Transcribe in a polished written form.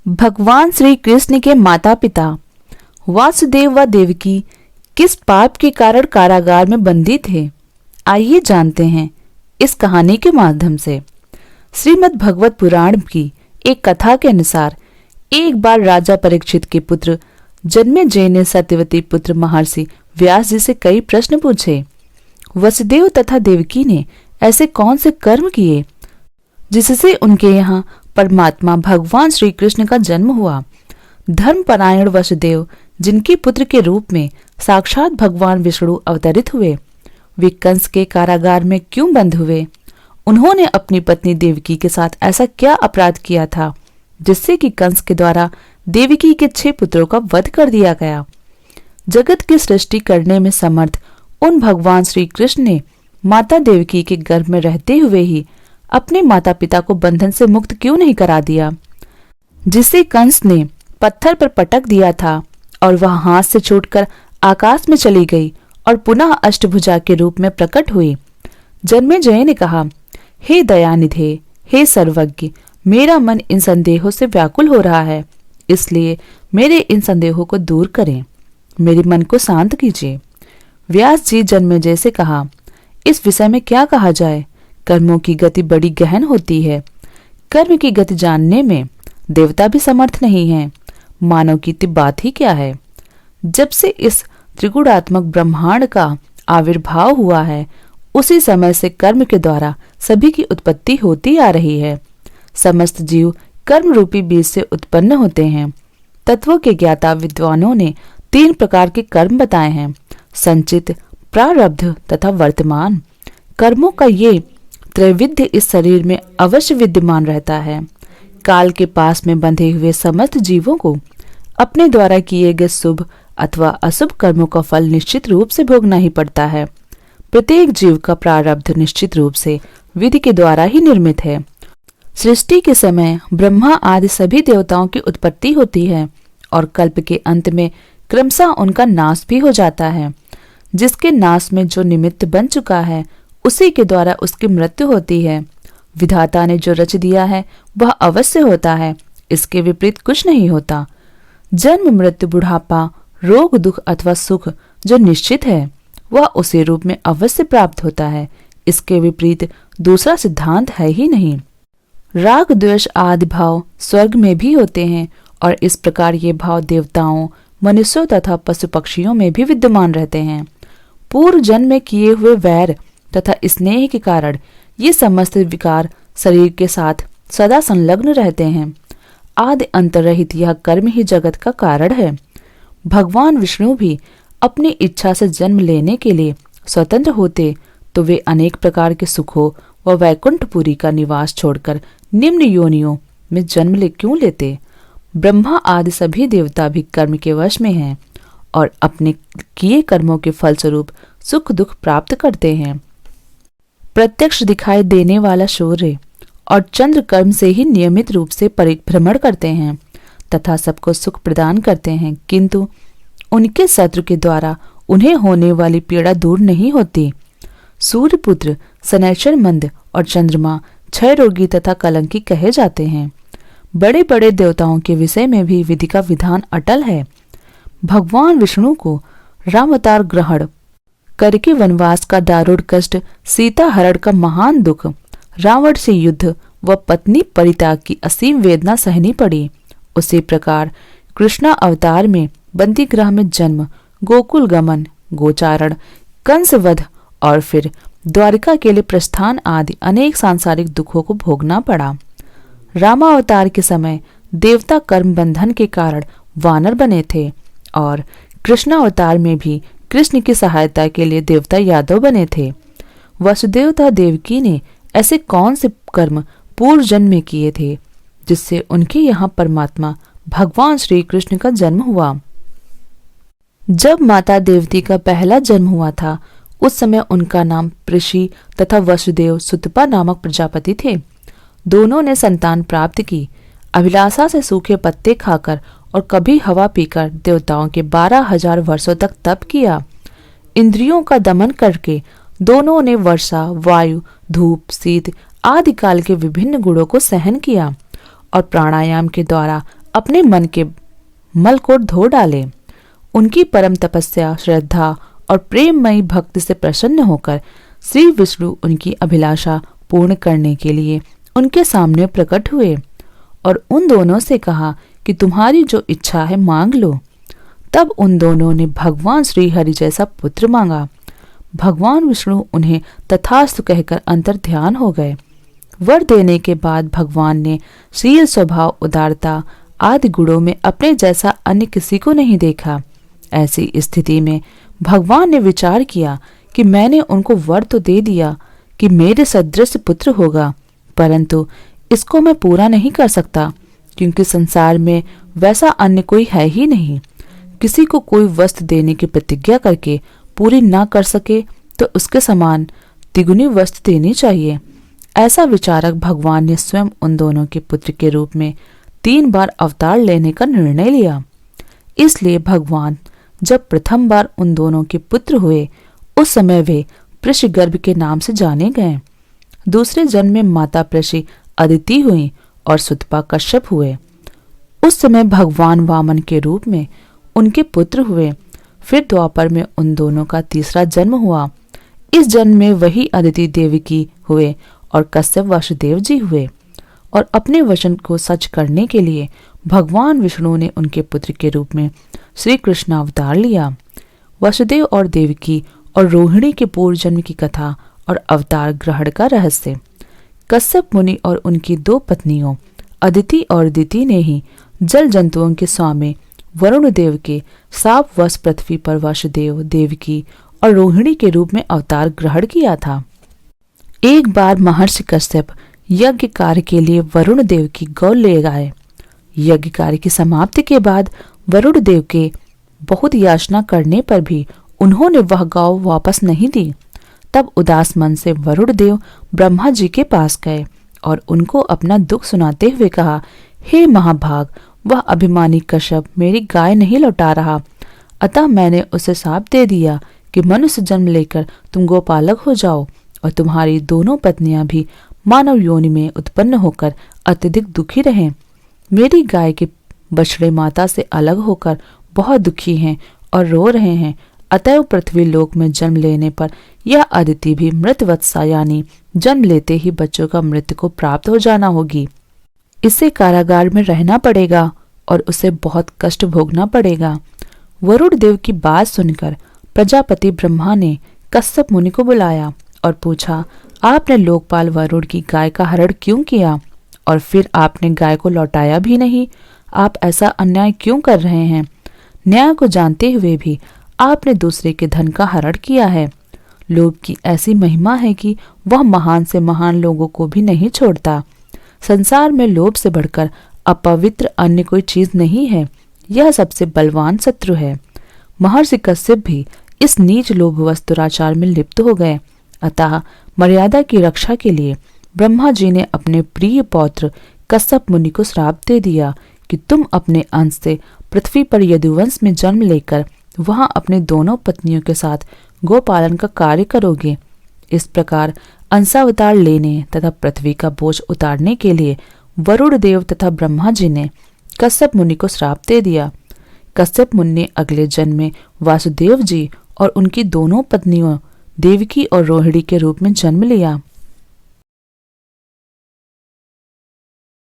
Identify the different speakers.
Speaker 1: भगवान श्री कृष्ण के माता पिता वासुदेव व देवकी किस पाप के कारण कारागार में बंदी थे, आइए जानते हैं इस कहानी के माध्यम से। श्रीमद् भगवत पुराण की एक कथा के अनुसार एक बार राजा परीक्षित के पुत्र जन्मेजय ने सत्यवती पुत्र महर्षि व्यास जी से कई प्रश्न पूछे। वसुदेव तथा देवकी ने ऐसे कौन से कर्म किए जिससे उनके यहाँ परमात्मा भगवान श्री कृष्ण का जन्म हुआ। धर्मपरायण वसुदेव, जिनके पुत्र के रूप में साक्षात भगवान विष्णु अवतरित हुए, वे कंस के कारागार में क्यों बंद हुए? उन्होंने अपनी पत्नी देवकी के साथ ऐसा क्या अपराध किया था जिससे कि कंस के द्वारा देवकी के 6 पुत्रों का वध कर दिया गया? जगत की सृष्टि करने में समर्थ उन भगवान श्री कृष्ण ने माता देवकी के गर्भ में रहते हुए ही अपने माता पिता को बंधन से मुक्त क्यों नहीं करा दिया, जिसे कंस ने पत्थर पर पटक दिया था और वह हाथ से छूटकर आकाश में चली गई और पुनः अष्टभुजा के रूप में प्रकट हुई। जन्मेजय ने कहा, हे दयानिधे, हे सर्वज्ञ, मेरा मन इन संदेहों से व्याकुल हो रहा है, इसलिए मेरे इन संदेहों को दूर करें, मेरे मन को शांत कीजिए। व्यास जी जन्मेजय से कहा, इस विषय में क्या कहा जाए? कर्मों की गति बड़ी गहन होती है। कर्म की गति जानने में देवता भी समर्थ नहीं है, मानव की तो बात ही क्या है। जब से इस त्रिगुणात्मक ब्रह्मांड का आविर्भाव हुआ है, उसी समय से कर्म के द्वारा सभी की उत्पत्ति होती आ रही है। समस्त जीव कर्म रूपी बीज से उत्पन्न होते हैं। तत्वों के ज्ञाता विद्वानों ने 3 प्रकार के कर्म बताए हैं: संचित, प्रारब्ध तथा वर्तमान। कर्मों का ये त्रैविध्य इस शरीर में अवश्य विद्यमान रहता है। काल के पास में बंधे हुए समस्त जीवों को अपने द्वारा किए गए शुभ अथवा अशुभ कर्मों का फल निश्चित रूप से भोगना ही पड़ता है। प्रत्येक जीव का प्रारब्ध निश्चित रूप से विधि के द्वारा ही निर्मित है। सृष्टि के समय ब्रह्मा आदि सभी देवताओं की उत्पत्ति होती है और कल्प के अंत में क्रमशः उनका नाश भी हो जाता है। जिसके नाश में जो निमित्त बन चुका है, उसी के द्वारा उसकी मृत्यु होती है। विधाता ने जो रच दिया है वह अवश्य होता है, इसके विपरीत कुछ नहीं होता। जन्म, मृत्यु, बुढ़ापा, रोग, दुख अथवा सुख जो निश्चित है वह उसी रूप में अवश्य प्राप्त होता है, इसके विपरीत दूसरा सिद्धांत है ही नहीं। राग, द्वेष आदि भाव स्वर्ग में भी होते हैं और इस प्रकार ये भाव देवताओं, मनुष्यों तथा पशु पक्षियों में भी विद्यमान रहते हैं। पूर्व जन्म में किए हुए वैर तथा स्नेह के कारण ये समस्त विकार शरीर के साथ सदा संलग्न रहते हैं। आदि अंत रहित यह कर्म ही जगत का कारण है। भगवान विष्णु भी अपनी इच्छा से जन्म लेने के लिए स्वतंत्र होते तो वे अनेक प्रकार के सुखों व वैकुंठपुरी का निवास छोड़कर निम्न योनियों में जन्म क्यों लेते? ब्रह्मा आदि सभी देवता भी कर्म के वश में हैं और अपने किए कर्मों के फलस्वरूप सुख दुख प्राप्त करते हैं। प्रत्यक्ष दिखाई देने वाला सूर्य और चंद्र कर्म से ही नियमित रूप से परिभ्रमण करते हैं तथा सबको सुख प्रदान करते हैं, किंतु उनके शत्रु के द्वारा उन्हें होने वाली पीड़ा दूर नहीं होती। सूर्यपुत्र शनैश्चर मंद और चंद्रमा क्षय रोगी तथा कलंकी कहे जाते हैं। बड़े बड़े देवताओं के विषय में भी विधि का विधान अटल है। भगवान विष्णु को राम अवतार ग्रहण करके वनवास का दारुण कष्ट, सीता हरण का महान दुख, रावण से युद्ध व पत्नी परित्याग की असीम वेदना सहनी पड़ी। उसी प्रकार कृष्णा अवतार में बंदी गृह में जन्म, गोकुल गमन, गोचारण, कंस वध और फिर द्वारिका के लिए प्रस्थान आदि अनेक सांसारिक दुखों को भोगना पड़ा। रामावतार के समय देवता कर्म बंधन के कारण वानर बने थे और कृष्णावतार में भी कृष्ण की सहायता के लिए देवता यादव बने थे। वसुदेव तथा देवकी ने ऐसे कौन से कर्म पूर्व जन्म में किए थे जिससे उनके यहाँ परमात्मा भगवान श्री कृष्ण का जन्म हुआ? जब माता देवती का पहला जन्म हुआ था, उस समय उनका नाम पृषि तथा वसुदेव सुतपा नामक प्रजापति थे। दोनों ने संतान प्राप्त की। अभिलाषा से सूखे पत्ते खाकर और कभी हवा पीकर देवताओं के 12,000 वर्षों तक तप किया। इंद्रियों का दमन करके दोनों ने वर्षा, वायु, धूप, शीत आदि काल के विभिन्न गुणों को सहन किया और प्राणायाम के द्वारा अपने मन के मल को धो डाले। उनकी परम तपस्या, श्रद्धा और प्रेममयी भक्ति से प्रसन्न होकर श्री विष्णु उनकी अभिलाषा पूर्ण करने के लिए उनके सामने प्रकट हुए और उन दोनों से कहा कि तुम्हारी जो इच्छा है मांग लो। तब उन दोनों ने भगवान श्री हरि जैसा पुत्र मांगा। भगवान विष्णु उन्हें तथास्तु कहकर अंतर ध्यान हो गए। वर देने के बाद भगवान ने शील, स्वभाव, उदारता आदि गुणों में अपने जैसा अन्य किसी को नहीं देखा। ऐसी स्थिति में भगवान ने विचार किया कि मैंने उनको वर तो दे दिया कि मेरे सदृश पुत्र होगा, परंतु इसको मैं पूरा नहीं कर सकता, क्योंकि संसार में वैसा अन्य कोई है ही नहीं। किसी को कोई वस्तु देने की प्रतिज्ञा करके पूरी ना कर सके तो उसके समान तिगुनी वस्तु देनी चाहिए। ऐसा विचारक भगवान ने स्वयं उन दोनों के पुत्र के रूप में 3 बार अवतार लेने का निर्णय लिया। इसलिए भगवान जब प्रथम बार उन दोनों के पुत्र हुए उस समय वे पृषगर्भ के नाम से जाने गए। दूसरे जन्म में माता पृषि अदिति हुई और सुतपा कश्यप हुए। उस समय भगवान वामन के रूप में उनके पुत्र हुए। फिर द्वापर में उन दोनों का तीसरा जन्म हुआ। इस जन्म में वही अदिति देवकी हुए और कश्यप वासुदेव जी हुए। और अपने वचन को सच करने के लिए भगवान विष्णु ने उनके पुत्र के रूप में श्री कृष्ण अवतार लिया। वासुदेव और देवकी और रोहिणी के पूर्व जन्म की कथा और अवतार ग्रहण का रहस्य। कश्यप मुनि और उनकी 2 पत्नियों अदिति और दिति ने ही जल जंतुओं के स्वामी वरुण देव के साप वश पृथ्वी पर वासुदेव, देवकी और रोहिणी के रूप में अवतार ग्रहण किया था। एक बार महर्षि कश्यप यज्ञ कार्य के लिए वरुण देव की गौ ले गए। यज्ञ कार्य की समाप्ति के बाद वरुण देव के बहुत याचना करने पर भी उन्होंने वह गौ वापस नहीं दी। तब उदास मन से वरुण देव ब्रह्मा जी के पास गए और उनको अपना दुख सुनाते हुए कहा, हे महाभाग, वह अभिमानी कश्यप मेरी गाय नहीं लौटा रहा, अतः मैंने उसे शाप दे दिया कि मनुष्य जन्म लेकर तुम गोपालक हो जाओ और तुम्हारी दोनों पत्नियां भी मानव योनि में उत्पन्न होकर अत्यधिक दुखी रहें। मेरी गाय के बछड़े माता से अलग होकर बहुत दुखी हैं और रो रहे हैं, अतएव पृथ्वी लोक में जन्म लेने पर यह अदिति भी मृतवत्सा यानी जन्म लेते ही बच्चों का मृत्यु को प्राप्त हो जाना होगी। इसे कारागार में रहना पड़ेगा और उसे बहुत कष्ट भोगना पड़ेगा। वरुण देव की बात सुनकर प्रजापति ब्रह्मा ने कश्यप मुनि को बुलाया और पूछा, आपने लोकपाल वरुण की गाय का हरण क्यों किया और फिर आपने गाय को लौटाया भी नहीं? आप ऐसा अन्याय क्यों कर रहे हैं? न्याय को जानते हुए भी आपने दूसरे के धन का हरण किया है। लोभ की ऐसी महिमा है कि वह महान से महान लोगों को भी नहीं छोड़ता। संसार में लोभ से बढ़कर अपवित्र अन्य कोई चीज नहीं है। यह सबसे बलवान शत्रु है। महर्षि कश्यप भी इस नीच लोभवश दुराचार में लिप्त हो गए। अतः मर्यादा की रक्षा के लिए ब्रह्मा जी ने अपने प्रिय पौत्र कश्यप मुनि को श्राप दे दिया कि तुम अपने अंश से पृथ्वी पर यदुवंश में जन्म लेकर वहां अपने दोनों पत्नियों के साथ गोपालन का कार्य करोगे। इस प्रकार अंशावतार लेने तथा पृथ्वी का बोझ उतारने के लिए वरुण देव तथा ब्रह्मा जी ने कश्यप मुनि को श्राप दे दिया। कश्यप मुनि ने अगले जन्म में वासुदेव जी और उनकी दोनों पत्नियों देवकी और रोहिणी के रूप में जन्म लिया।